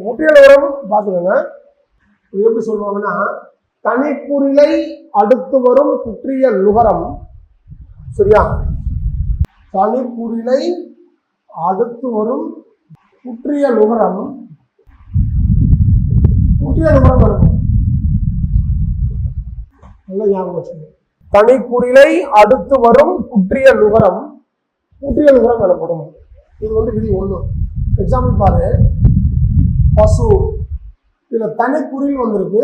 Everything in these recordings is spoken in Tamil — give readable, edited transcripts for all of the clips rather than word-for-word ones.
முற்றியல் உரம் பார்த்துக்கோங்க. இது எப்படி சொல்லுவாங்கன்னா, தனிக்குறிலை அடுத்து வரும் குற்றியல் நுகரம். சரியா? தனிக்குறிலை அடுத்து வரும் குற்றியல் நுகரம். குற்றியல் நுகரம் இருக்கும். நல்ல ஞாபகம் வச்சுக்கோங்க. தனிக்குறிலை அடுத்து வரும் குற்றியல் நுகரம் குற்றியல் நுகரம் எனப்படும். இது விதி 1. எக்ஸாம்பிள் பாரு. பசு, இதுல தனிக்குறில் வந்திருக்கு,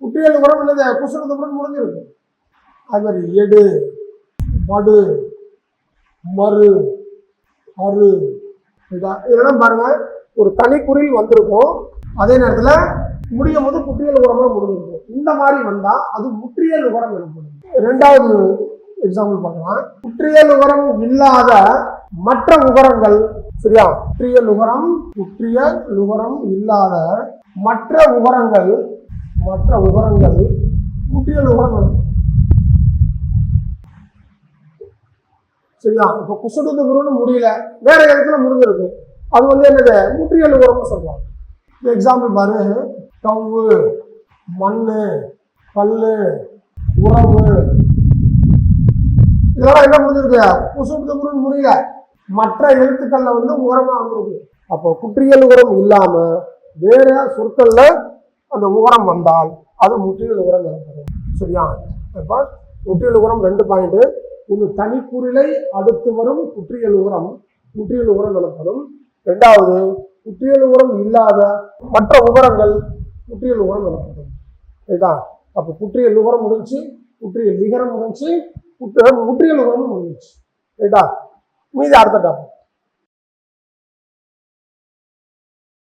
குற்றியல் நுகரம் இல்லது குசுரத்துடன் முடிஞ்சிருக்கு. அது மாதிரி எடு, மடு, மறு, அரு, இதெல்லாம் பாருங்க, ஒரு தனிக்குறில் வந்திருக்கும், அதே நேரத்துல முடியும் போது குற்றியல் நுகரமா முடிஞ்சிருக்கும். இந்த மாதிரி வந்தா அது முற்றியல் நுகரம் எனப்படும். 2வது எக்ஸாம்பிள் பார்க்கலாம். குற்றியல் நுகரம் இல்லாத மற்ற உகரங்கள். சரியா? குற்றியல் நுகரம் இல்லாத மற்ற உகரங்கள் குற்றியல் நுகரம். சரியா? இப்ப குசுடு குருன்னு முடியல, வேற இடத்துல முடிஞ்சிருக்கு, அது என்னது முற்றியல் நுகரம்னு சொல்லலாம். எக்ஸாம்பிள் பாரு. கவ்வு, மண்ணு, கல்லு, உறவு, இதெல்லாம் என்ன முடிஞ்சிருக்கு? குசுடு குருன்னு முடியல, மற்ற எழுத்துக்கள்ல உரமா வந்திருக்கு. அப்போ குற்றியல் உரம் இல்லாம வேற சொற்கள்ல அந்த உரம் வந்தால் அது முற்றியல் உரம் எனப்படும். சரியா? இப்ப முற்றியல் உரம் 2 பாயிண்ட். ஒன்று, தனிக்குறிலை அடுத்து வரும் குற்றியல் உரம் எனப்படும். 2வது, குற்றியல் உரம் இல்லாத மற்ற உகரங்கள் குற்றியல் உரம் எனப்படும். சரிதா? அப்போ குற்றியல் உகரம் முடிஞ்சு, குற்றியல் நிகரம் முடிஞ்சு, முற்றியல் உரம் முடிஞ்சு. ரைட்டா? மீதி அடுத்த டாபிக்.